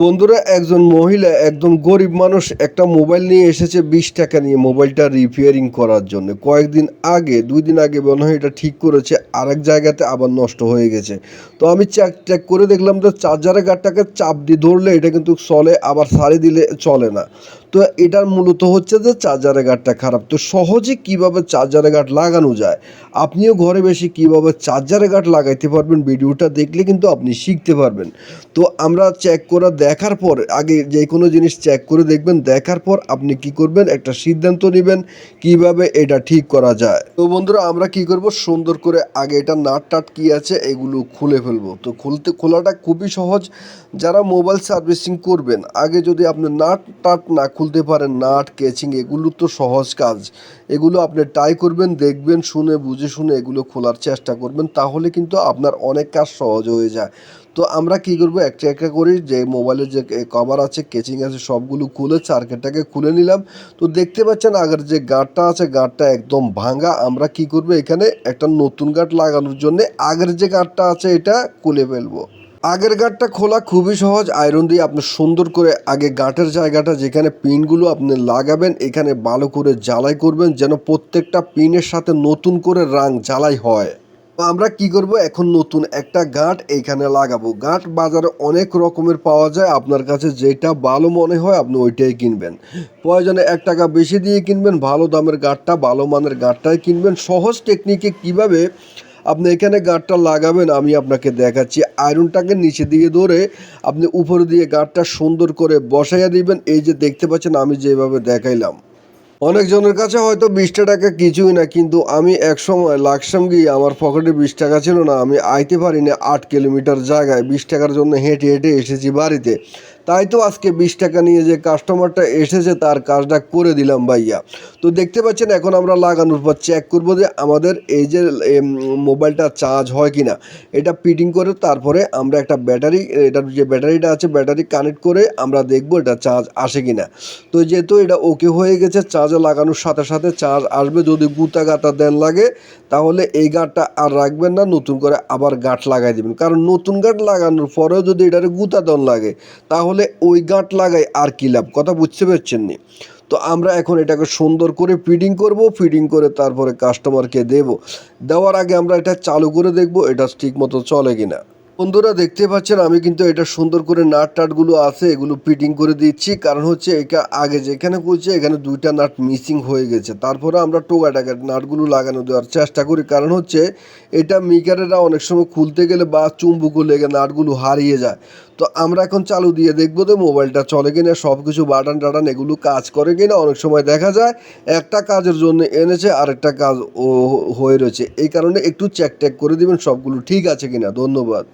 বন্ধুরা, একজন মহিলা একদম গরিব মানুষ একটা মোবাইল নিয়ে এসেছে 20 টাকা নিয়ে মোবাইলটা রিপেয়ারিং করার জন্য। কয়েকদিন আগে 2 দিন আগে মনে হয় এটা ঠিক করেছে, আরেক জায়গাতে আবার নষ্ট হয়ে গেছে। তো আমি চেক চেক করে দেখলাম যে চার্জারের গার্ডটাকে চাপ দিয়ে ধরলে এটা কিন্তু চলে, আবার সারি দিলে চলে না। তো এটার মূলত হচ্ছে যে চার্জারের গার্ডটা খারাপ। তো সহজে কিভাবে চার্জারের গার্ড লাগানো যায়, আপনিও ঘরে বসে কিভাবে চার্জারের গার্ড লাগাইতে পারবেন, ভিডিওটা দেখলে কিন্তু আপনি শিখতে পারবেন। তো আমরা চেক করা দেখার পর, আগে যে কোনো জিনিস চেক করে দেখবেন, দেখার পর আপনি কি করবেন, একটা সিদ্ধান্ত নেবেন কিভাবে এটা ঠিক করা যায়। তো বন্ধুরা, আমরা কি করব, সুন্দর করে আগে এটা নাট টাট কি আছে এগুলো খুলে ফেলবো। তো খোলাটা খুবই সহজ। যারা মোবাইল সার্ভিসিং করবেন, আগে যদি আপনি নাট টাট না খুলতে পারেন, নাট কেচিং এগুলো তো সহজ কাজ, এগুলো আপনি ট্রাই করবেন, দেখবেন, শুনে বুঝে শুনে এগুলো খোলার চেষ্টা করবেন, তাহলে কিন্তু আপনার অনেক কাজ সহজ হয়ে যায়। তো আমরা কি করব, একটা একটা করি, যে মোবাইলের যে কভার আছে, কেচিং আছে, সবগুলো খুলে সার্কিটটাকে খুলে নিলাম। তো দেখতে পাচ্ছেন আগের যে গার্ডটা আছে, গার্ডটা একদম ভাঙা। আমরা কি করব, এখানে একটা নতুন গার্ড লাগানোর জন্য আগের যে গার্ডটা আছে এটা খুলে ফেলবো। আগের গাঁটটা খোলা খুবই সহজ। আয়রন দিয়ে আপনি সুন্দর করে আগে গাঁটের জায়গাটা যেখানে পিনগুলো আপনি লাগাবেন এখানে ভালো করে জ্বালাই করবেন, যেন প্রত্যেকটা পিনের সাথে নতুন করে রাং জ্বালাই হয়। তো আমরা কি করব, এখন নতুন একটা গাঁট এইখানে লাগাবো। গাঁট বাজারে অনেক রকমের পাওয়া যায়, আপনার কাছে যেটা ভালো মনে হয় আপনি ওইটাই কিনবেন। প্রয়োজনে 1 টাকা বেশি দিয়ে কিনবেন, ভালো দামের গাঁটটা, ভালো মানের গাঁটটাই কিনবেন। সহজ টেকনিকে কিভাবে আপনি এখানে গাঁটটা লাগাবেন আমি আপনাকে দেখাচ্ছি। আয়রনটাকে নিচে দিয়ে ধরে আপনি উপরে দিয়ে গাঁটটা সুন্দর করে বসাইয়া দিবেন, এই যে দেখতে পাচ্ছেন আমি যেভাবে দেখাইলাম। অনেকজনের কাছে হয়তো 20 টাকা কিছুই না, কিন্তু আমি একসময় লাকসাম গিয়ে আমার পকেটে 20 টাকা ছিল না, আমি আইতে পারিনি 8 কিলোমিটার জায়গায় 20 টাকার জন্য হেঁটে হেঁটে এসেছি বাড়িতে। তাই তো আজকে 20 টাকা নিয়ে যে কাস্টমারটা এসেছে তার কাজটা করে দিলাম ভাইয়া। তো দেখতে পাচ্ছেন এখন আমরা লাগানোর পর চেক করবো যে আমাদের এই যে মোবাইলটা চার্জ হয় কি না। এটা ফিটিং করে তারপরে আমরা একটা ব্যাটারি, এটার যে ব্যাটারিটা আছে ব্যাটারি কানেক্ট করে আমরা দেখবো এটা চার্জ আসে কি না। তো যেহেতু এটা ওকে হয়ে গেছে, চার্জে লাগানোর সাথে সাথে চার্জ আসবে। যদি গুঁতা গাঁতা দেন লাগে তাহলে এই গাঁটটা আর রাখবেন না, নতুন করে আবার গাঁট লাগাই দেবেন। কারণ নতুন গাঁট লাগানোর পরেও যদি এটারে গুঁতা দেন লাগে তাহলে ওই গাঁট লাগাই আর কী লাভ, কথা বুঝতে পারছেন নি। তো আমরা এখন এটাকে সুন্দর করে ফিটিং করব, ফিটিং করে তারপরে কাস্টমারকে দেব। দেওয়ার আগে আমরা এটা চালু করে দেখব এটা ঠিক মতো চলে কিনা। বন্ধুরা, দেখতে পাচ্ছেন আমি কিন্তু এটা সুন্দর করে নাট টাটগুলো আছে এগুলো ফিটিং করে দিচ্ছি। কারণ হচ্ছে এটা আগে যেখানে খুলছে এখানে 2টা নাট মিসিং হয়ে গেছে, তারপরে আমরা টোকাটাকে নাটগুলো লাগানো দেওয়ার চেষ্টা করি। কারণ হচ্ছে এটা মিকারেরা অনেক সময় খুলতে গেলে বা চুম্বুকও লেগে নাটগুলো হারিয়ে যায়। তো আমরা এখন চালু দিয়ে দেখবো যে মোবাইলটা চলে কিনা, সব কিছু বাটন টাটান এগুলো কাজ করে কিনা। অনেক সময় দেখা যায় একটা কাজের জন্য এনেছে আরেকটা কাজ হয়ে রয়েছে, এই কারণে একটু চেক টেক করে দিবেন সবগুলো ঠিক আছে কিনা। ধন্যবাদ।